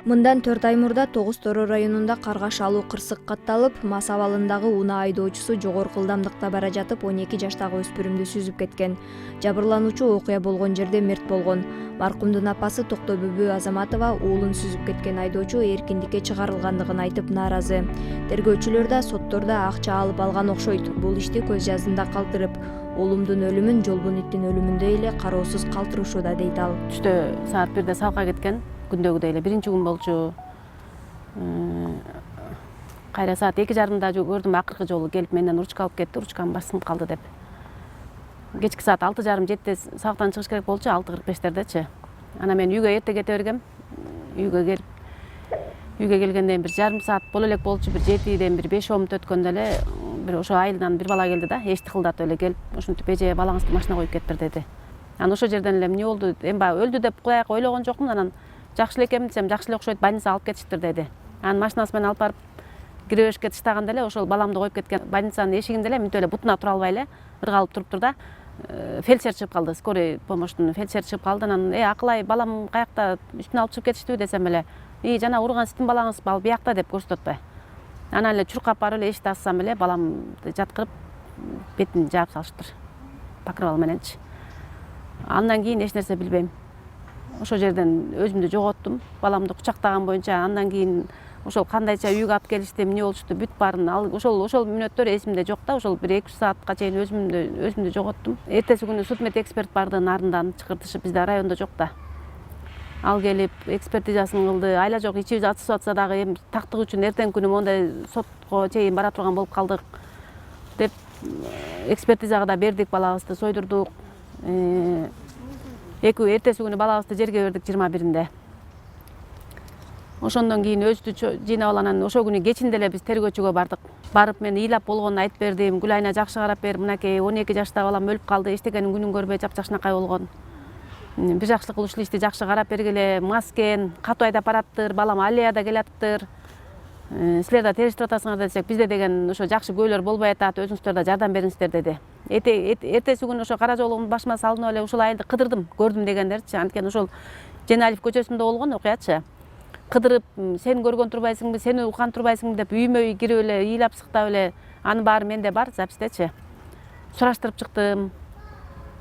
Мындан 4 ай мурда Тогуз Тороо районунда каргаш алуу кырсык катталып, мас абалындагы унаа айдоочусу жогорку ылдамдыкта бара жатып 12 жаштагы өспүрүмдү сүзүп кеткен. Жабырлануучу окуя болгон жерде мерт болгон. Маркумдун апасы Токтобүбү Азаматова уулун сүзүп кеткен айдоочу эркиндикке чыгарылгандыгын айтып нааразы. Тергөөчүлөр да соттордо акча алып алган окшойт. Бул ишти көз жаздында калтырып, уулумдун өлүмүн Жолбун иттин өлүмүндөй эле кароосуз калтырышууда дейт ал. Түштө саат 1-де салка кеткен. Күндөгүдөй эле биринчи күн болчу. Кайра саат 2:30 көрдүм, акыркы жолу келип менден ручка алып кетти. Ручкам баш сынып калды деп. Кечки саат 6:30-7-де сабактан чыгыш керек болчу, 6:45-тердечи. Ана мен үйгө эрте кете бергем. Үйгө келгенден бир жарым саат боло элек болчу. Бир 7-ден бир 5 мүнөт өткөндө эле бир ошо айылдан бир бала келди да, эшти кылдатып эле келип, ушинтип эже балаңызды машина коюп кетиптир деди. Анан ошол жерден эле эмне болду? Эми баягы өлдү деп куяк ойлогон жокмун. Анан жакшы эле экенмин десем, жакшы эле окшойт, больницага алып кетиштир деди. Анан машинасы менен алып барып кире таштаганда эле ошол баламды коюп кеткен больницанын эшигинде эле мынтип эле бутуна тура албай эле ыргалып туруптур да. Фельдшер чыгып калды, скорый помощьтун фельдшери чыгып калды. Анан акылай балам каякта, үстүнө алып чыгып кетиштиби десем эле, жана урган сиздин балаңыз ал биякта деп көрсөтүп атпайбы. Анан эле чуркап барып эле эшикти ачсам эле баламды жаткырып бетин жаап салыштыр. Покрывал мененчи. Андан кийин эч нерсе билбейм. Ошол жерден өзүмдү жоготтум. Баламды кучактаган боюнча, андан кийин ошол кандайча үйгө алып келишти, эмне болушту, бүт баарын ошол мүнөттөр эсимде жок да. Ошол бир 2 саатка чейин өзүмдү жоготтум. Эртеси күнү судмед эксперт барды, нарындан чакыртышып, бизде райондо жок да. Ал келип экспертизасын кылды. Айла жок, ичибиз ачышып атса дагы эми тактык үчүн эртеңки күнү мондай сотко чейин бара турган болуп калдык деп экспертизага да бердик, балабызды сойдурдук. Эртеси күнү балабызды жерге бердик 21-inde. Ошондон кийин өзүбүздү жыйнап алганан ошол күнү кечинде эле биз тергөөчүгө бардык. Барып мен ыйлап болгонун айтып бердим. Гүлайна жакшы карап берип, мынакей 12 жаштагы балам өлүп калды, эчтекенин күнүн көрбөй жапжакшынакай болгон. Бир жакшылык кылуучу ишти жакшы карап бергиле, мас экен, катуу айдап бараттыр, балам алияда келатыптыр. Силер да териштирип атасыңар десек, бизде деген ошо жакшы күбөлөр болбой атат, өзүңүздөр да жардам бериңиздер деди. Эртеси күнү ошо кара жолугун башыма салынып эле ушул айылды кыдырдым, көрдүм дегендерчи. Анткени ошол Женалиев көчөсүндө болгон окуячы. Кыдырып, сен көргөн турбайсыңбы, сени уккан турбайсыңбы деп үймө үй кирип эле, ыйлап сыктап эле, анын баары менде бар запистечи. Сураштырып чыктым.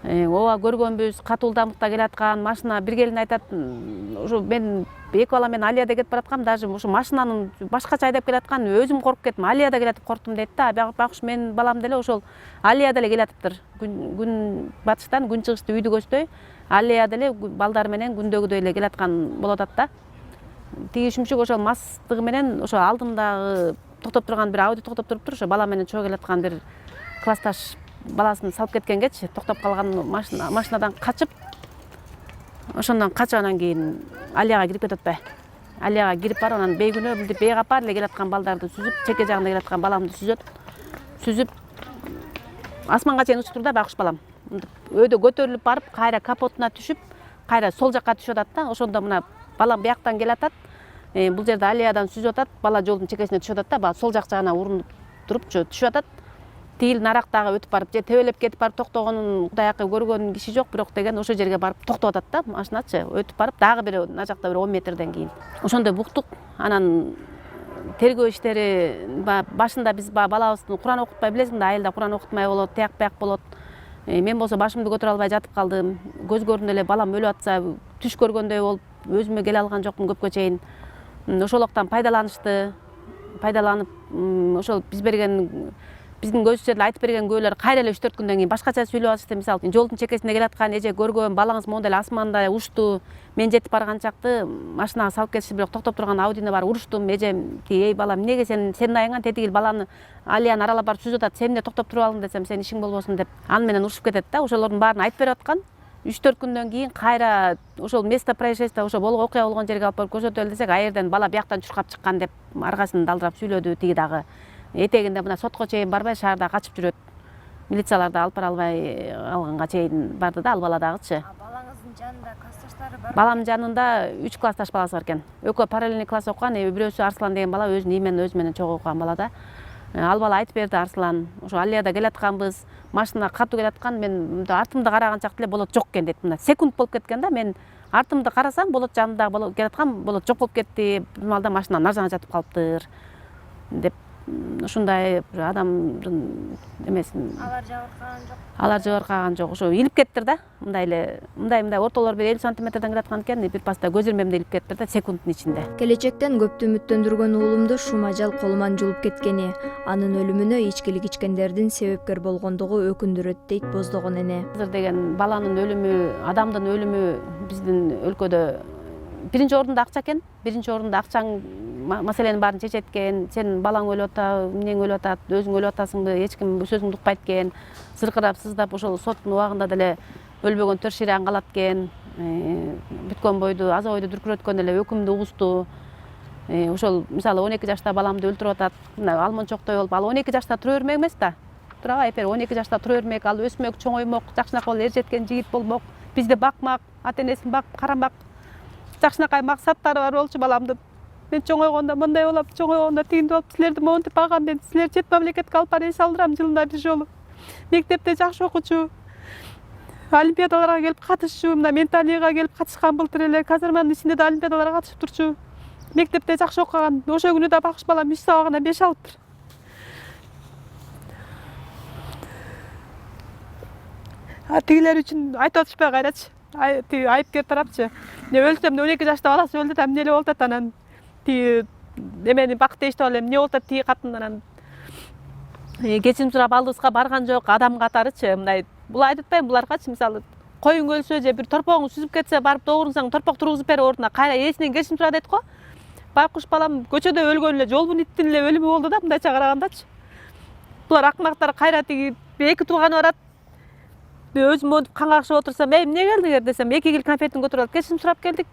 Ооба көргөнбүз, катуу ылдамдыкта келаткан машина. Бир келин айтат, ушу мен эки бала менен Алияда кетип бараткам, даже ушу машинанын башкача айдап келаткан, өзүм коркуп кеттим. Алияда келатып корктум дейт да. Байкуш менин балам деле ошол Алияда эле келатыптыр. Күн батыштан күн чыгышты үйдү көздөй, Алияда эле балдары менен күндөгүдөй эле келаткан болуп атат да. Тиги шүмчүк ошол мастыгы менен ошо алдымдагы токтоп турган бир Ауди токтоп туруптур, ошо бала менен чогуу келаткан бир классташ баласын салып кеткенгечи, токтоп калган машинадан качып, ошондон качып анан кийин Алияга кирип кетип атпайбы. Алияга кирип барып, анан бейгүнөө мынтип бейгапар эле келаткан балдарды сүзүп, чеке жагында келаткан баламды сүзүп, асманга чейин учуптур да байкуш балам. Өйдө көтөрүлүп барып, кайра капотуна түшүп, кайра сол жакка түшүп атат да. Ошондо мына балам бияктан келатат. Бул жерде Алиядан сүзүп атат, бала жолдун чекесине түшүп атат да, бала сол жак жагына урунуп турупчу түшүп атат. Тигил нарактагы өтүп барып, же тебелеп кетип барып токтогонун Кудай акы көргөн киши жок, бирок деген ошол жерге барып токтоп атат да машиначы. Өтүп барып, дагы бир мына жакта бир 10 метрден кийин. Ошондой буктук. Анан тергөө иштери башында биз балабыздын Куран окутпай, билесиң да, айылда Куран окутмай болот, тияк бияк болот. Мен болсо башымды көтөрө албай жатып калдым. Көз көрдүм эле балам өлүп атса, түш көргөндөй болуп, өзүмө келе алган жокмун көпкө чейин. Ошолуктан пайдаланып, ошол биздин көзүбүзчө эле айтып берген күбөлөр кайра эле 3-4 күндөн кийин башкача сүйлөп атышты. Мисалы, жолдун чекесине келаткан эже көргөн, балаңыз моундай эле асманда учту. Мен жетип барган чакты машинага салып кетишти, бирок токтоп турган Аудини барып уруштум. Эжем, эй балам, эмнеге сенин айыңан тетигил баланы Алияны аралап барып сүзүп атат, сен эмне токтоп туруп алдың десем, сенин ишиң болбосун деп аны менен урушуп кетет да. Ошолордун баарын айтып берип аткан. 3-4 күндөн кийин кайра ошол место происшествия, ошо окуя болгон жерге алып барып көрсөтөлү десек, аерден бала бияктан чуркап чыккан деп аргасын далдырап сүйлөдү. Тиги дагы этегинде мына сотко чейин барбай шаарда качып жүрөт. Милициялар да алып бара албай алганга чейин барды да ал бала дагычы. Балаңыздын жанында классташтары бар? Баламдын жанында 3 классташ баласы бар экен. Экөө параллельный класс окуган, бирөөсү Арслан деген бала өзү менен чогуу окуган бала да. Ал бала айтып берди, Арслан, ошо Алияда келатканбыз, машина катуу келаткан, мен артымда караган чакта эле болот жок экен дейт. Мына секунд болуп кеткен да, мен артымды карасам болот, жанымдагы болот, келаткан болот жок болуп кетти, бир маалда машина нар жатып калыптыр деп ушундай бир адамдын эмесин. Алар жабыркаган жок, ошо илип кеттир да. Мындай ортолор бир 50 сантиметрден келаткан экен, бир паста көз ирмемде илип кеттир да, секундтун ичинде. Келечектен көптү үмүттөндүргөн уулумду шум ажал колуман жулуп кеткени, анын өлүмүнө ичкилик ичкендердин себепкер болгондугу өкүндүрөт дейт Боздогон эне. Азыр деген баланын өлүмү, адамдын өлүмү биздин өлкөдө биринчи орунда акча экен. Биринчи орунда акчаң маселенин баарын чечет экен. Сен балаң өлүп атат, эмнең өлүп атат, өзүң өлүп атасыңбы, эч ким сөзүңдү укпайт экен. Сыркырап, сыздап ошол соттун убагында деле өлбөгөн төр ширян калат экен. Бүткөн бойду, аза ойду дүркүрөткөн эле өкүмдү угусту. Ошол мисалы 12 жашта баламды өлтүрүп атат. Мына алмончоктой болуп, ал 12 жашта тура бермек эмес да. Турабы, эпер 12 жашта тура бермек, ал өсмөк, чоңоймок, жакшынакай болуп эржеткен жигит болмок, бизди бакмак, ата энесин бакып карамак. Жакшынакай максаттары бар болчу баламдын. Мен чоңойгондо мындай болуп, чоңойгондо тигиндей болуп, силерди монтип багам, мен силер чет мамлекетке алып барып эс алдырам жылына бир жолу. Мектепте жакшы окучу, олимпиадаларга келип катышчу, мына менталийга келип катышкан былтыр эле, казарманын ичинде да олимпиадаларга катышып турчу. Мектепте жакшы окуган, ошо күнү да багыш балам 3 сабагына 5 алыптыр. Тигилер үчүн айтып атышпай кайрачы. Тиги айыпкер тарапчы. Мен өлсөм 12 жашта баласы өлдү да эмне эле болуп атат анан тиги эмени бак дейт эле эмне болуп атат тиги катын анан кечирим сурап алдыбызга барган жок адам катарычы. Мындай бул айтып атпайм, буларгачы мисалы коюң өлсө же бир торпогуң сүзүп кетсе барып догурсаң торпок тургузуп берип ордуна кайра ээсинен кечирим сура дейт го. Байкуш балам көчөдө өлгөн эле жолбун иттин эле өлүмү болду да мындайча карагандачы. Булар акмактар кайра тиги эки тууганы барат. Өзүм монтип канга кашып отурсам, эмне келдиңер десем, 2 кил конфетин көтөрүп алып кечирим сурап келдик.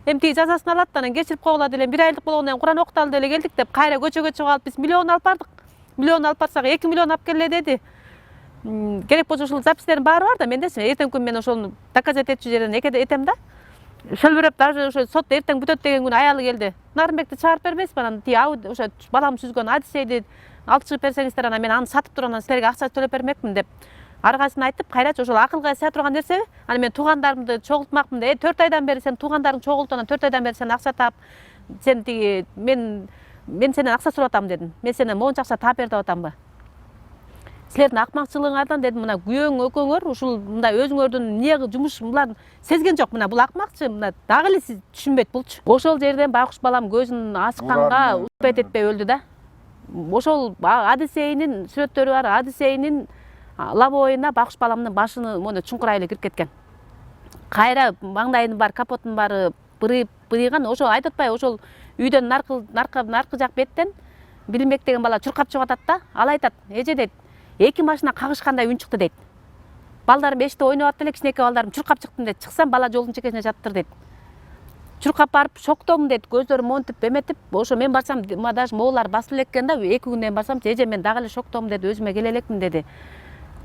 Тиги жазасын алат, анан кечирип койгула деле 1 айлык болгондон кийин Куран окуталы деле келдик деп кайра көчөгө чыгып алып биз миллион алып бардык. Миллион алып барсак 2 миллион алып келе деди. Керек болсо ушул запистердин баары бар да, мен десем, эртең күн мен ошону доказать этчү жерден этем да. Шөлбүрөп даже ошо сот эртең бүтөт деген күнү аялы келди. Нарынбекти чыгарып бербейсизби? Анан тиги ошо балам сүзгөн Одиссейди алып чыгып берсеңиздер, анан мен аны сатып туруп анан силерге акча төлөп бермекмин деп. Аргасын айтып, кайрачы ошол акылга сыя турган нерсе. Аны мен туугандарымды чогултмакмын деп, 4 айдан бери сен туугандарың чогулту, анан 4 айдан бери сен акча таап, сен тиги мен сенден акча сурап атам дедим. Мен сенден монча акча таап бер деп атамбы? Силердин акмакчылыгыңардан дедим, мына күйөөң экөөңөр ушул мындай өзүңөрдүн эмне жумуш буларын сезген жок. Мына бул акмакчы, мына дагы эле сиз түшүнбөйт булчу. Ошол жерден байкуш балам көзүн ачканга успеть этпей өлдү да. Ошол Одиссейнин сүрөттөрү бар, Одиссейнин лобоюна байкуш баламдын башыны мону чуңкур айылы кирип кеткен. Кайра маңдайынын бар, капотунун баары бырыйган. Ошо айтып атпайбы, ошол үйдөн наркы жак беттен Билимбек деген бала чуркап чыгып атат да. Ал айтат, эже дейт, 2 машина кагышкандай үн чыкты дейт. Балдарым эшикте ойноп атты эле, кичинекей балдарым чуркап чыктым дейт. Чыксам бала жолдун чекесине жатыптыр дейт. Чуркап барып шоктомун дейт, көздөрүм монтип эметип, ошо мен барсам, даже моолар басып элек экен да, 2 күндөн кийин барсам, эже мен дагы эле шоктомун деди, өзүмө келе элекмин деди.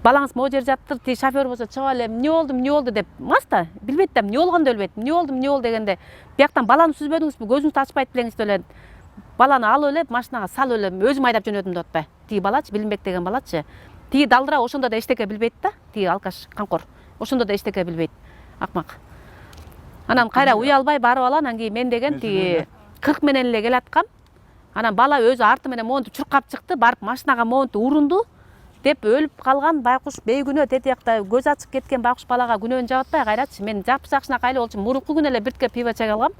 Балаңыз могу жерде жатыптыр, тиги шофер болсо чыгып эле, эмне болду деп, мас да, билбейт да, эмне болгондо билбейт. Эмне болду дегенде, бияктан баланы сүзбөдүңүзбү, көзүңүздү ачпайт белеңиз эле. Баланы алып эле машинага салып эле өзүм айдап жөнөдүм деп атпайбы. Тиги балачы, Билимбек деген балачы. Тиги далдыра ошондо да эчтеке билбейт да, тиги алкаш камкор. Ошондо да эчтеке билбейт. Акмак. Анан кайра уялбай барып алам, анан кийин мен деген тиги 40 менен эле келаткам. Анан бала өзү арты менен монтип чуркап чыкты, барып машинага монтип урунду деп өлүп калган байкуш бейгүнөө тетиякта көз ачып кеткен байкуш балага күнөөнү жаап атпай кайрачы. Мен жакшынакай эле болчумун. Мурунку күнү эле биртке пиво чек алгам.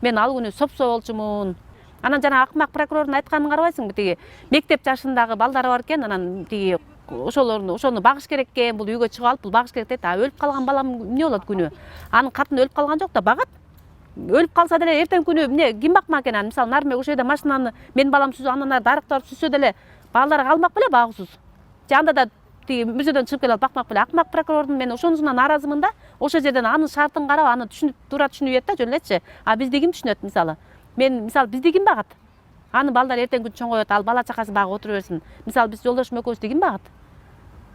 Мен ал күнү сопсо болчумун. Анан жана акмак прокурордун айтканын карабайсыңбы, тиги мектеп жашындагы балдары бар экен, анан тиги ошону багыш керек экен, бул үйгө чыгып алып, бул багыш керек дейт. Өлүп калган балам эмне болот күнү? Анын катыны өлүп калган жок да, багат. Өлүп калса деле эртең күнү эмне ким бакмак экен? Мисалы Нарынбек ошол жерде машинаны мен балам сүзүп, андан ары дарыктар сүзсө деле балдары калмак беле багуусуз. Же анда да тиги музейден чыгып келип бакмак беле. Акмак прокурордун мен ошонусуна нааразымын да. Ошол жерден анын шартын карап, аны туура түшүнүп ийет да, жөн элечи. Бизди ким түшүнөт мисалы? Бизди ким багат? Аны балдар эртең күн чоңойот, ал бала чакасы багып отура берсин. Мисалы биз жолдошум экөөбүздү ким багат?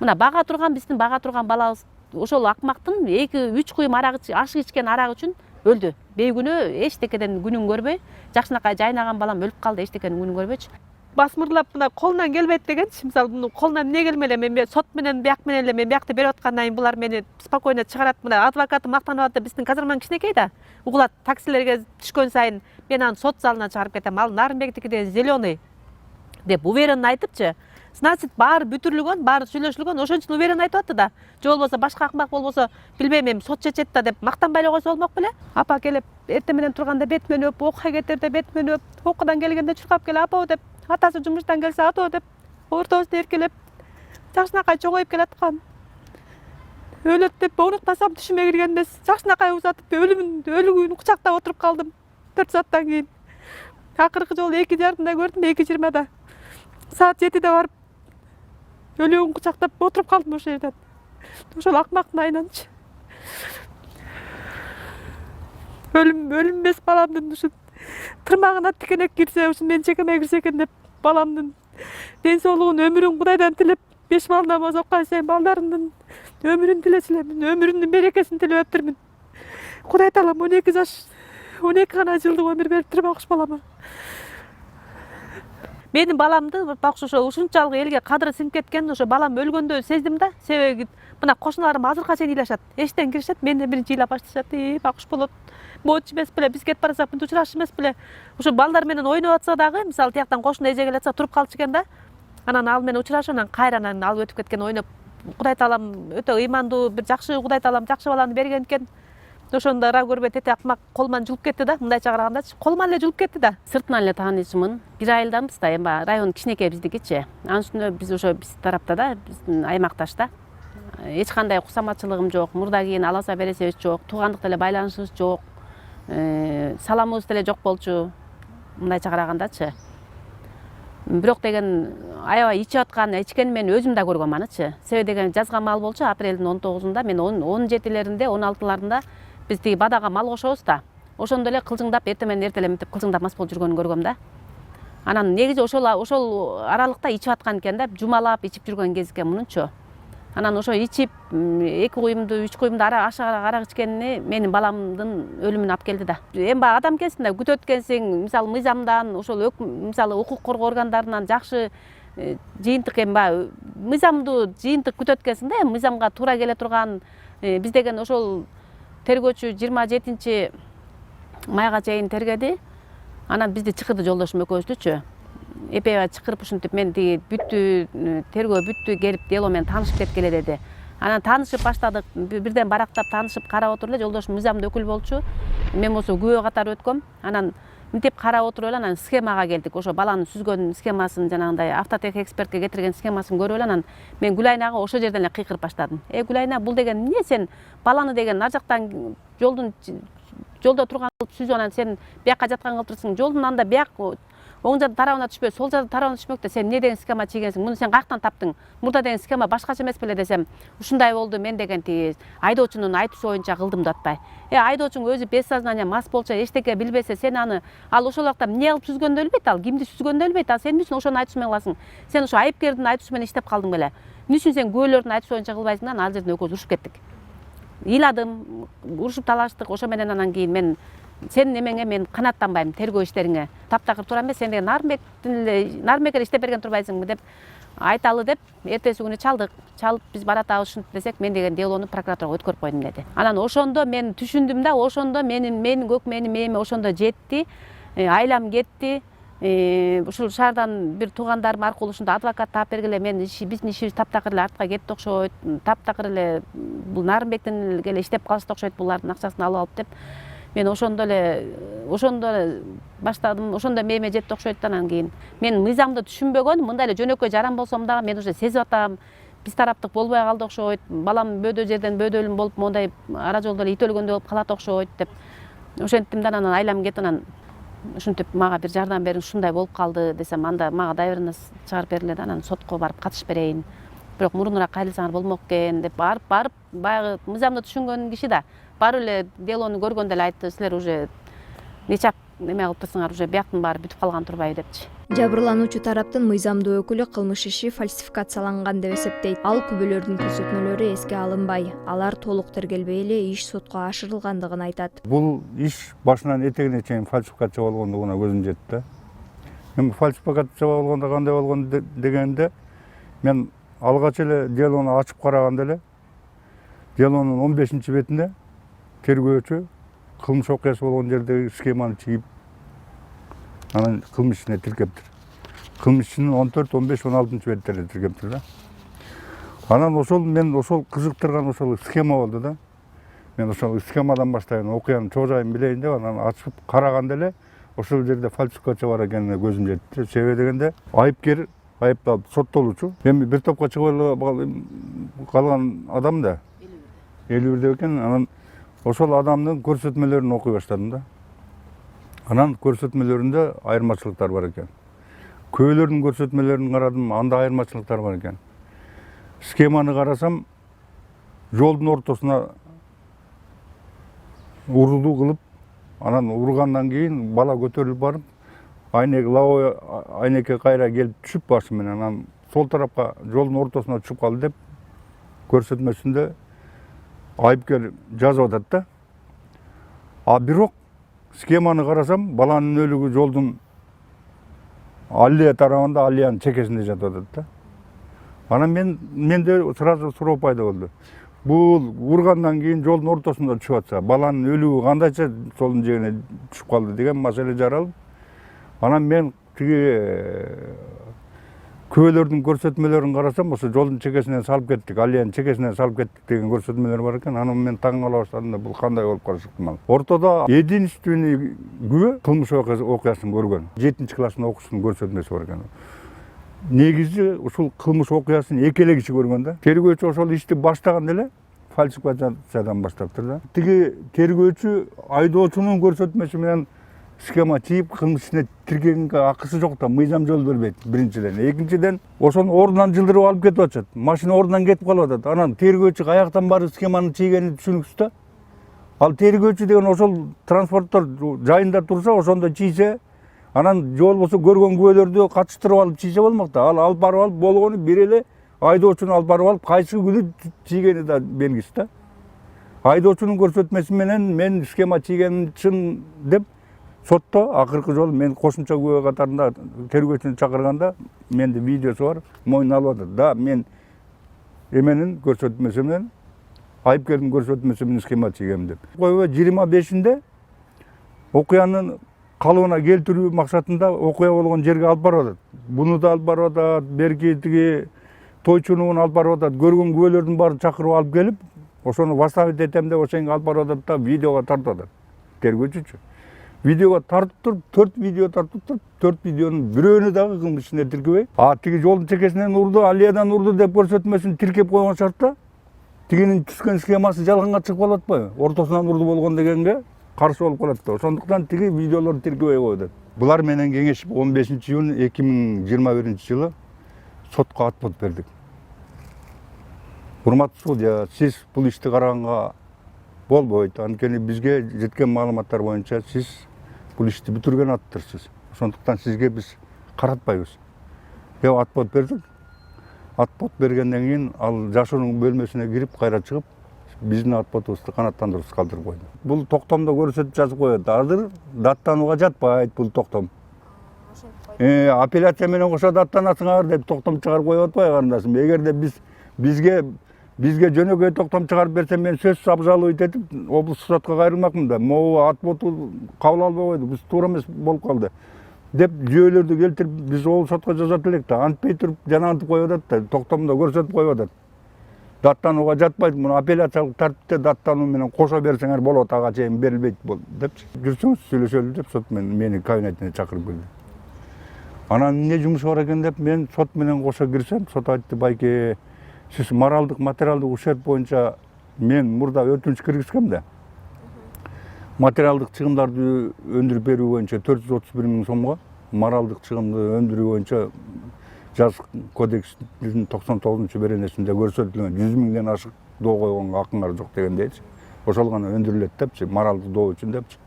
Мына бага турган, биздин бага турган балабыз ошол акмактын 2-3 куйум ашык ичкен арак үчүн өлдү. Бейгүнөө эчтекеден күнүн көрбөй, жакшынакай жайнаган балам өлүп калды, эчтекенин күнүн көрбөйчү. басмырлап мына колунан келбейт дегенчи, мисалы муну колунан эмне келмей эле мен сот менен бияк менен эле мен биякты берип аткандан кийин булар мени спокойно чыгарат. Мына адвокаты мактанып атат, биздин казарманын кичинекей да, угулат таксилерге түшкөн сайын мен аны сот залына чыгарып кетем. Ал Нарымбектики деген зеленый деп уверенно айтыпчы. Значит, баары бүтүрүлгөн, баары сүйлөшүлгөн, ошон үчүн уверенно айтып атты да. Же болбосо башка акмак болбосо, билбейм, эми сот чечет да деп мактанбай эле койсо болмок беле. Апа келип эртең менен турганда бетимен өп, окууга кетерде бетимен өп, окуудан келгенде чуркап келип апа деп, атасы жумуштан келсе ато деп, ортобузду эркелеп, жакшынакай чоңоюп келаткан. Өлөт деп оруктасам түшүмө кирген эмес. Жакшынакай узатып өлүгүн кучактап отуруп калдым 4 сааттан кийин. Акыркы жолу 2:30 көрдүм, 2:20 саат 7 барып өлүгүн кучактап отуруп калдым ошол жерден. Ошол акмактын айынан,чы. Өлүм эмес баламдын ушу тырмагына тикенек кирсе, ушу мен чекеме кирсе экен деп баламдын ден соолугун, өмүрүн Кудайдан тилеп, 5 бал намаз окуган сайын балдарымдын өмүрүн тилечилемин, өмүрүнүн берекесин тилеп өптүрмүн. Кудай таалам 12 жаш, 12 гана жылдык өмүр бериптир бакуш балама. Менин баламды бакуш ошо ушунчалык элге кадыры сиңип кеткен, ошо балам өлгөндө сездим да, себеби мына кошуналарым азыркыга чейин ыйлашат. Эштен киришет, менден биринчи ыйлап башташат. Бакуш болот, моочу эмес беле, биз кетип барасак мынтип учурашчу эмес беле. Ошо балдар менен ойноп атса дагы, мисалы тияктан кошуна эже келатса туруп калчу экен да. Анан ал менен учурашып, анан кайрадан алып өтүп кеткен, ойноп. Кудай таалам өтө ыймандуу, бир жакшы Кудай таалам жакшы баланы берген экен. Ошондо ара көрбөй тете акмак колуман julуп кетти да, мындайча карагандачы. Колуман эле julуп кетти да. Сыртынан эле таанычымын. 1 айылданбыз да, эми район кичинекей биздикичи. Анын үстүнө биз ошо биз тарапта да, биздин аймакташта эч кандай кусаматчылыгым жок. Мурда кийин аласа бересебиз жок, туугандык деле байланышыбыз жок. Саламыбыз деле жок болчу. Мындайча карагандачы. Бирок деген аябай ичип аткан, ичкени мен өзүм да көргөм анычы. Себеби деген жазган мал болчу апрелдин 19-унда, мен 17-леринде, 16-ларында биз тиги бадага мал кошобуз да. Ошондо эле кылжыңдап эртең менен эртелеп мынтип кылжыңдап мас болуп жүргөнүн көргөм да. Анан негизи ошол аралыкта ичип аткан экен да, жумалап ичип жүргөн кез экен мунунчу. Анан ошо ичип 2 куюмду, 3 куюмду арак ичкени менин баламдын өлүмүнө алып келди да. Эми баягы адам экенсиң да, күтөт экенсиң, мисалы мыйзамдан, ошол мисалы укук коргоо органдарынан жакшы жыйынтык эми баягы мыйзамдуу жыйынтык күтөт экенсиң да, эми мыйзамга туура келе турган биз деген ошол тергөөчү 27 майга чейин тергеди. Анан бизди чакырды жолдошум экөөбүздүчү. Эпебай чакырып ушинтип мен тиги бүттү, тергөө бүттү, келип дело менен таанышып кеткиле деди. Анан таанышып баштадык, бирден барактап таанышып карап отуруп эле, жолдошум мыйзамдуу өкүл болчу. Мен болсо күбө катары өткөм. Анан мынтип карап отуруп эле анан схемага келдик. Ошо баланын сүзгөн схемасын, жанагындай автотех экспертке кетирген схемасын көрүп эле анан мен Гүлайнага ошол жерден эле кыйкырып баштадым. Гүлайна, бул деген эмне, сен баланы деген ар жактан жолдо турган кылып сүзүп, анан сен биякка жаткан кылып турсуң, жолдун анда бияк оң жақ тарабына түшпөй, сол жақ тарабына түшмөктө сен эмне деген схема чийгенсиң? Муну сен каяктан таптың? Мурда деген схема башкача эмес беле десем, ушундай болду, мен деген тиги айдоочунун айтуусу боюнча кылдым деп атпай. Айдоочуң өзү без сознания мас болчу, эчтеке билбесе, сен аны ал ошол убакта эмне кылып сүзгөндү да билбейт, ал кимди сүзгөндү да билбейт. Ал сен эмне үчүн ошонун айтуусу менен кыласың? Сен ошо айыпкердин айтуусу менен иштеп калдың беле. Эмне үчүн сен күбөлөрдүн айтуусу боюнча кылбайсың да? Ал жерден экөөбүз урушуп кеттик. Ыйладым, урушуп талаштык. Ошо менен анан кийин мен сенин эмеңе мен канааттанбайм, тергөө иштериңе. Таптакыр тура эмес, сен деген Нарымбекке иштеп берген турбайсыңбы деп айталы деп, эртеси күнү чалып биз баратабыз ушинтип десек, мен деген делону прокуратурага өткөрүп койдум деди. Анан ошондо мен түшүндүм да, ошондо менин өкмөнүм эми ошондо жетти, айлам кетти. Ушул шаардан бир туугандарым аркылуу ушунда адвокат таап бергиле, биздин ишибиз таптакыр эле артка кетти окшойт, таптакыр эле бул Нарымбектин эле иштеп калышты окшойт, булардын акчасын алып алып деп. Мен ошондо эле баштадым, ошондо мээме жетти окшойт. Анан кийин мен мыйзамды түшүнбөгөн, мындай эле жөнөкөй жаран болсом дагы мен уже сезип атам, биз тараптык болбой калды окшойт, балам бөөдө жерден бөөдө өлүм болуп, мондай ара жолдо эле ит өлгөндөй болуп калат окшойт деп ошентим да. Анан айлам кетти, анан ушинтип мага бир жардам бериң, ушундай болуп калды десем, анда мага доверенность чыгарып бергиле да, анан сотко барып катышып берейин. Бирок мурунураак кайрылсаңар болмок экен деп барып баягы мыйзамды түшүнгөн киши да барып эле делону көргөндө эле айтты, силер уже нечак эме кылып турсуңар, уже бияктын баары бүтүп калган турбайбы депчи. Жабырлануучу тараптын мыйзамдуу өкүлү кылмыш иши фальсификацияланган деп эсептейт. Ал күбөлөрдүн көрсөтмөлөрү эске алынбай, алар толук тергелбей эле иш сотко ашырылгандыгын айтат. Бул иш башынан этегине чейин фальсификация болгондугуна көзүм жетти да. Эми фальсификация болгондо кандай болгон дегенде мен алгач эле делону ачып караганда эле делонун 15-бетинде тергөөчү кылмыш окуясы болгон жердеги схеманы чыгып анан кылмыш ишине тиркептир. Кылмыш ишинин 14, 15, 16-беттерде тиркептир да. Анан мен ошол кызыктырган ошол схема болду да. Мен ошол схемадан баштайын окуянын чоо жайын билейин деп анан ачып караганда эле ошол жерде фальсификация бар экенине көзүм жетти. Себеби дегенде айыпкер, айыпталып соттолуучу эми бир топко чыгып калган адам да 51 экен. Анан ошол адамдын көрсөтмөлөрүн окуй баштадым да. Анан көрсөтмөлөрүндө айырмачылыктар бар экен. Көөлөрдүн көрсөтмөлөрүн карадым, анда айырмачылыктар бар экен. Схеманы карасам, жолдун ортосуна урду кылып, анан ургандан кийин бала көтөрүлүп барып, лавой айнекке кайра келип түшүп башы менен, анан сол тарапка жолдун ортосуна түшүп калды деп көрсөтмөсүндө айыпкер жазып атат да. А бирок схеманы карасам, баланын өлүгү жолдун аллея тарабында, аллеянын чекесинде жатып атат да. Анан менде сразу суроо пайда болду. Бул ургандан кийин жолдун ортосунда түшүп атса, баланын өлүгү кандайча жолдун жээгине түшүп калды деген маселе жаралып, анан мен тиги көөлөрдүн көрсөтмөлөрүн карасам, ошо жолдун чекесинен салып кеттик, аллеянын чекесинен салып кеттик деген көрсөтмөлөр бар экен. Анан мен таң кала баштадым да, бул кандай болуп калышы ыктымал. Ортодо единственный күбө кылмыш окуясын көргөн. 7-класстын окуучусунун көрсөтмөсү бар экен. Негизи ушул кылмыш окуясын эки эле киши көргөн да. Тергөөчү ошол ишти баштаганда эле фальсификациядан баштаптыр да. Тиги тергөөчү айдоочунун көрсөтмөсү менен схема чийип кылмыш ишине тиркегенге акысы жок да, мыйзам жол бербейт биринчиден. Экинчиден ошону ордунан жылдырып алып кетип атышат. Машина ордунан кетип калып атат. Анан тергөөчү каяктан барып схеманы чийгени түшүнүксүз да. Ал тергөөчү деген ошол транспорттор жайында турса, ошондо чийсе, анан же болбосо көргөн күбөлөрдү катыштырып алып чийсе болмок да. Ал алып барып алып болгону бир эле айдоочуну алып барып алып кайсы күнү чийгени да белгисиз да. Айдоочунун көрсөтмөсү менен мен схема чийгеним чын деп сотто акыркы жолу мен кошумча күбө катарында тергөөчүнү чакырганда менде видеосу бар, мойнуна алып атат. Да, мен эменин көрсөтмөсү менен айыпкердин көрсөтмөсү менен схема чийгем деп. Окуя 25-inde окуянын калыбына келтирүү максатында окуя болгон жерге алып барып атат. Буну да алып барып атат, берки тиги тойчунун алып барып атат. Көргөн күбөлөрдүн баарын чакырып алып келип, ошону восстановить этем деп ошондо алып барып атат да, видеого тартып атат. Тергөөчүчү. Видеого тартып туруп, 4 видео тартып туруп, 4 видеонун бирөөнү дагы кылмыш ишине тиркебей, тиги жолдун чекесинен урду, аллеядан урду деп көрсөтмөсүн тиркеп койгон шартта тигинин түшкөн схемасы жалганга чыгып калып атпайбы? Ортосунан урду болгон дегенге каршы болуп калат да. Ошондуктан тиги видеолорду тиркебей коюп атат. Булар менен кеңешип 15-июнь 2021-жылы сотко отвод бердик. Урматтуу судья, сиз бул ишти караганга болбойт. Анткени бизге жеткен маалыматтар боюнча сиз бул ишти бүтүргөн аттырсыз. Ошондуктан сизге биз каратпайбыз деп отвод бердик. Отвод бергенден кийин ал жашоонун бөлмөсүнө кирип кайра чыгып, биздин отводубузду канааттандырууусуз калтырып койду. Бул токтомдо көрсөтүп жазып коет. Азыр даттанууга жатпайт бул токтом. Апелляция менен кошо даттанасыңар деп токтом чыгарып коюп атпайбы карындашым? Эгерде бизге жөнөкөй токтом чыгарып берсе, мен сөзсүз обжаловать этип облустук сотко кайрылмакмын да. Могу отводу кабыл албай койду. Биз туура эмес болуп калды деп жүйөлөрдү келтирип биз облук сотко жазат элек да. Антпей туруп жанагынтип коюп атат да. Токтомдо көрсөтүп коюп атат. Даттанууга жатпайт. Муну апелляциялык тартипте даттануу менен кошо берсеңер болот, ага чейин берилбейт депчи. Жүрсөңүз сүйлөшөлү деп сот мени кабинетине чакырып келди. Анан эмне жумуш бар экен деп мен сот менен кошо кирсем, сот айтты: "Байке, сиз моралдык, материалдык ущерб боюнча мен мурда өтүнүч киргизгем да. Материалдык чыгымдарды өндүрүп берүү боюнча 431 000 сомго, моралдык чыгымды өндүрүү боюнча жазык кодекстин 99-беренесинде көрсөтүлгөн 100 000ден ашык доо койгонго акыңар жок дегендейчи. Ошол гана өндүрүлөт депчи, моралдык доо үчүн депчи.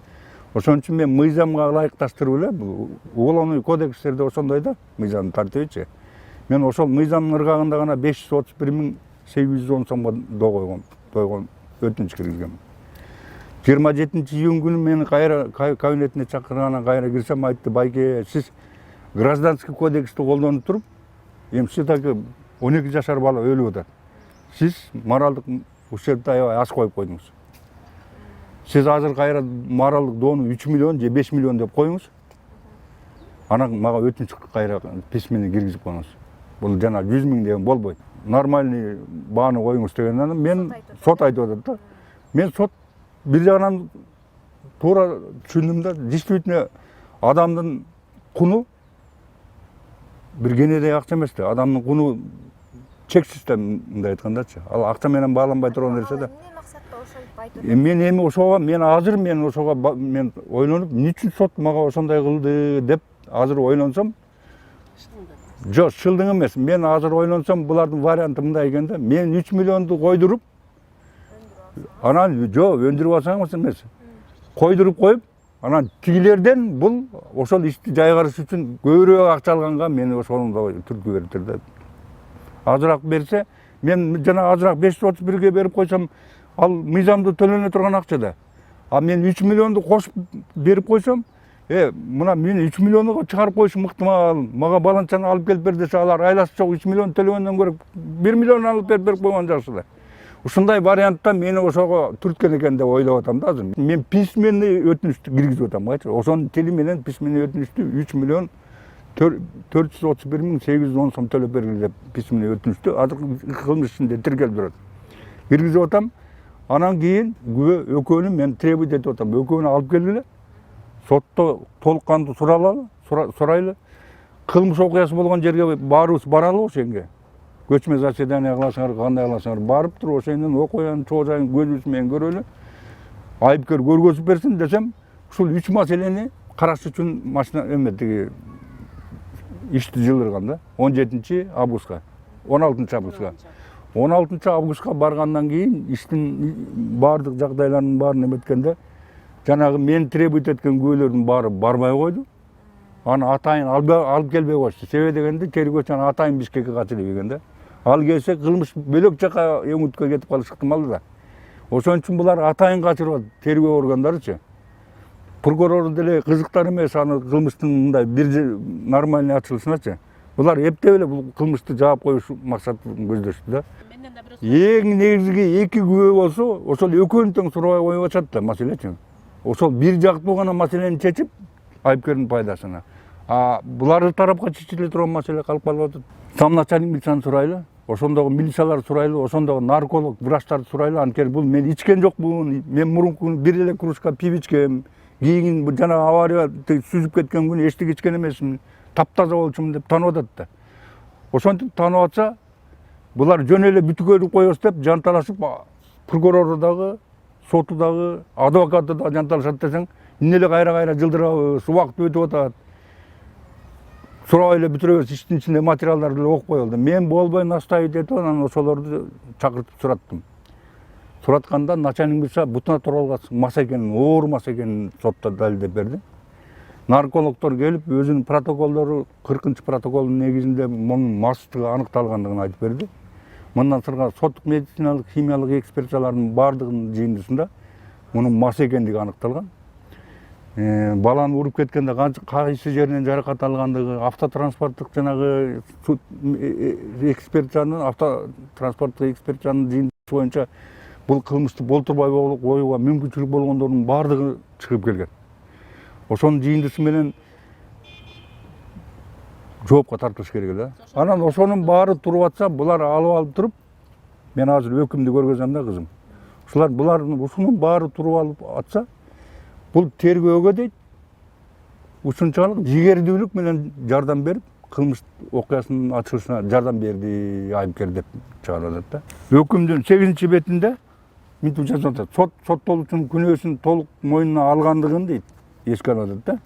Ошон үчүн мен мыйзамга ылайыкташтырып эле, бул уголовный кодекстерде ошондой да, мыйзамдын тартибичи. Мен ошол мыйзамдын ыргагында гана 531 810 сомго доо койгон өтүнүч киргизгем. 27-июнь күнү мени кайра кабинетине чакыргандан кайра кирсем, айтты: "Байке, сиз гражданский кодексти колдонуп туруп, эми сиздерге 12 жашар бала өлүп атат. Сиз моралдык ущербди аябай аз коюп койдуңуз. Сиз азыр кайра моралдык доону 3 миллион же 5 миллион деп коюңуз. Анан мага өтүнүч кайра письмени киргизип коюңуз. Бул жана 100 миң деген болбойт. Нормальный бааны коюңуз дегенден мен сот айтып атат да. Мен сот бир жагынан туура түшүндүм да, действительно адамдын куну бир кенедей акча эмес да. Адамдын куну чексиз да, мындай айткандачы. Ал акча менен бааланбай турган нерсе да. Эмне максатта ошентип айтып Мен эми ошого мен азыр мен ошого мен ойлонуп, эмне үчүн сот мага ошондой кылды деп азыр ойлонсом, жок, шылдың эмес. Мен азыр ойлонсом, булардын варианты мындай экен да. Мен 3 миллионду койдуруп, анан жок, өндүрүп алсаңыз эмес. Койдуруп коюп, анан тигилерден бул ошол ишти жайгарыш үчүн көбүрөөк акча алганга мени ошондо түрткү бериптир да. Азыраак берсе, мен жана азыраак 531ге берип койсом, ал мыйзамдуу төлөнө турган акча да. А мен 3 миллионду кошуп берип койсом, мына мени 3 миллионго чыгарып коюшу мыктымал. Мага баланчаны алып келип бер десе, алар айласы жок 3 миллион төлөгөндөн көрө 1 миллион алып берип койгон жакшы да. Ушундай вариантта мени ошого түрткөн экен деп ойлоп атам да азыр. Мен письменный өтүнүштү киргизип атам, кайчы. Ошонун тили менен письменный өтүнүштү 3 миллион 431 миң 810 сом төлөп бергиле деп письменный өтүнүштү азыр кылмыш ишинде тиркелип турат. Киргизип атам. Анан кийин күбө экөөнү мен требовать этип атам. Экөөнү алып келгиле. Сотто толук кандуу сурайлы. Кылмыш окуясы болгон жерге баарыбыз баралы ошенге. Көчмө заседание кыласыңар, кандай кыласыңар, барып туруп ошондон окуянын чоо жайын көзүбүз менен көрөлү. Айыпкер көргөзүп берсин десем, ушул 3 маселени караш үчүн машина тиги ишти жылдырган да. 17 августка, 16 августка. 16 августка баргандан кийин иштин баардык жагдайларынын баарын эметкенде жанагы мен требовать эткен күбөлөрдүн баары барбай койду. Аны атайын алып келбей коюшту. Себеби дегенде тергөөчү аны атайын Бишкекке качы деген да. Ал келсе кылмыш бөлөк жака өңүткө кетип калышы ыктымал да. Ошон үчүн булар атайын качырып атат, тергөө органдарычы. Прокурор деле кызыктар эмес аны кылмыштын мындай бир нормальный ачылышыначы. Булар эптеп эле бул кылмышты жаап коюш максатын көздөштү да. Эң негизги 2 күбө болсо, ошол экөөнү тең сурабай коюп атат да маселечи. Ошол бир жактуу гана маселени чечип, айыпкердин пайдасына. А булар тарапка чечиле турган маселе калып калып атат. Сам начальник милицияны сурайлы, ошондогу милициялар сурайлы, ошондогу нарколог, врачтарды сурайлы. Анткени бул мен ичкен жокмун, мен мурунку бир эле кружка пиво ичкем. Кийин жана авария сүзүп кеткен күнү эчтеке ичкен эмесмин. Таптаза болчумун деп таанып атат да. Ошентип таанып атса, булар жөн эле бүтүкөрүп коебуз деп жанталашып, прокурору дагы, соту дагы, адвокаты да жанталашат десең, эмне эле кайра жылдырабыз, убакыт өтүп атат. Сурабай эле бүтүрөбүз, иштин ичинде материалдарды эле окуп коелду. Мен болбой настаивать этип анан ошолорду чакыртып сураттым. Суратканда начальник милиция бутуна туралган маса экенин, оор маса экенин сотто далилдеп берди. Наркологдор келип өзүнүн протоколдору 40-протоколдун негизинде мунун мастыгы аныкталгандыгын айтып берди. Мындан сыртка соттук медициналык, химиялык экспертизалардын баардыгынын жыйындысында мунун маса экендиги аныкталган. Баланы уруп кеткенде кайсы жеринен жаракат алгандыгы, автотранспорттук жанагы экспертизанын, автотранспорттук экспертизанын жыйындысы боюнча бул кылмышты болтурбай коюуга мүмкүнчүлүк болгондордун баардыгы чыгып келген. Ошонун жыйындысы менен жоопко тартылыш керек эле. Анан ошонун баары туруп атса, булар алып туруп, мен азыр өкүмдү көргөзөм да кызым. Булардын ушунун баары туруп алып атса, бул тергөөгө дейт, ушунчалык жигердүүлүк менен жардам берип, кылмыш окуясынын ачылышына жардам берди айыпкер деп чыгарып атат да. Өкүмдүн 8-бетинде мынтип жазып атат. Соттолуучунун күнөөсүн толук мойнуна алгандыгын дейт, эске алып атат да.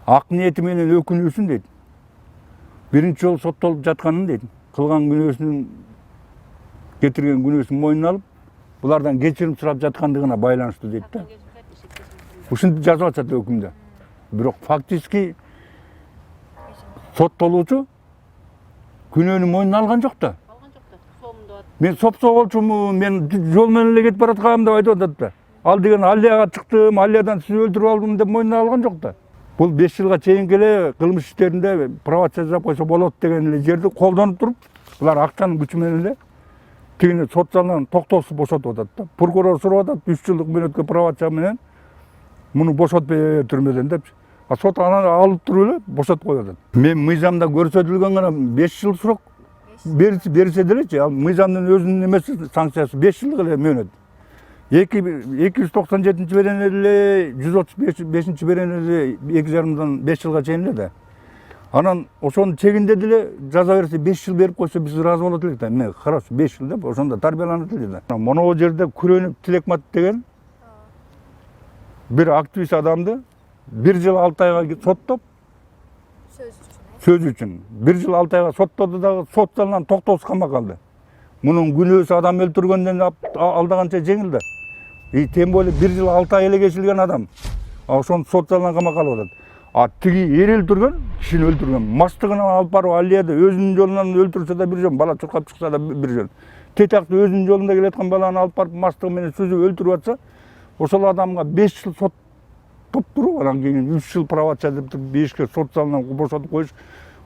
Ак ниети менен өкүнүүсүн дейт. Биринчи жолу соттолуп жатканын дейт. Кылган күнөөсүнүн кетирген күнөөсүн мойнуна алып, булардан кечирим сурап жаткандыгына байланыштуу дейт да. Ушинтип жазып атат өкүмдө. Бирок фактически соттолуучу күнөөнү мойнуна алган жок да. Мен сопсо болчумун, мен жол менен эле кетип бараткам деп айтып атат да. Ал деген аллеяга чыктым, аллеядан сизди өлтүрүп алдым деп мойнуна алган жок да. Бул 5 жылга чейинки эле кылмыш иштеринде провокация жасап койсо болот деген эле жерди колдонуп туруп, булар акчанын күчү менен эле тигини сот залынан токтоосуз бошотуп атат да. Прокурор сурап атат 3 жылдык мөөнөткө провокация менен муну бошотпой түрмөдөн депчи. А сот анан алып туруп эле бошотуп коюп атат. Мен мыйзамда көрсөтүлгөн гана 5 жыл срок берсе делечи, ал мыйзамдын өзүнүн эмеси санкциясы 5 жылдык эле мөөнөт. 297 берен эле 135 берен эле 2,5 5 жылга чейин эле да. Анан ошону чегинде деле жаза берсе 5 жыл берип койсо биз ыраазы болот элек да. Мен хорошо 5 жыл деп ошондо тарбияланат эле да. Моногу жерде Күрөнүк Тилекмат деген бир активист адамды 1 жыл 6 айга соттоп сөз үчүн 1 жыл 6 айга соттоду дагы сот залынан токтоосуз камакка алды. Мунун күнөөсү адам өлтүргөндөн алдаганча жеңил да. Тем более 1 жыл 6 ай эле кечилген адам. Ошону сот залынан камакка алып атат. А тиги эр өлтүргөн, кишини өлтүргөн. Мастыгынан алып барып Алияда өзүнүн жолунан өлтүрсө да бир жөн, бала чуркап чыкса да бир жөн. Тетакты өзүнүн жолунда келаткан баланы алып барып мастыгы менен сүзүп өлтүрүп атса, ошол адамга 5 жыл соттоп туруп, анан кийин 3 жыл провокация деп туруп бешикке сот залынан бошотуп коюш,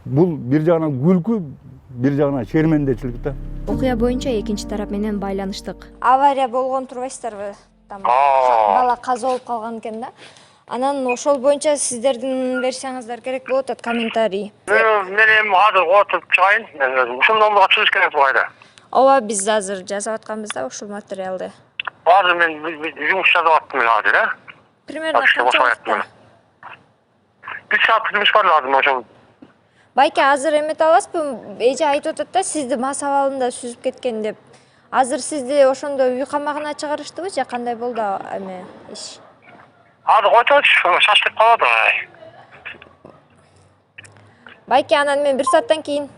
бул бир жагынан күлкү, бир жагынан шермендечилик да. Окуя боюнча экинчи тарап менен байланыштык. Авария болгон турбайсыздарбы? Там бала каза болуп калган экен да. Анан ошол боюнча сиздердин версияңыздар керек болуп атат, комментарий. Мен эми азыр отуруп чыгайын. Мен өзүм ушундон чыгыш керек бугайда. Ооба, биз азыр жасап атканбыз да ушул материалды. Азыр мен жумуш жасап аттым азыр, э? Примерно канча вакытта? 1 саат жумуш бар азыр ошол. Байке, азыр эмете аласызбы? Эже айтып атат да, сизди мас абалында сүзүп кеткен деп. Азыр сизди ошондо үй камагына чыгарыштыбы же кандай болду эме иш? Азыр койчучу, шаштырып калат. Байке, анан мен 1 сааттан кийин.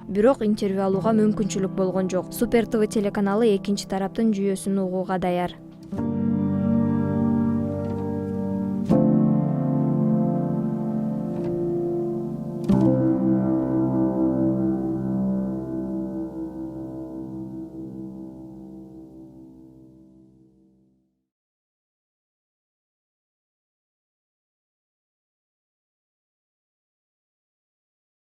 Бирок интервью алууга мүмкүнчүлүк болгон жок. Супер ТВ телеканалы экинчи тараптын жүйөсүн угууга даяр.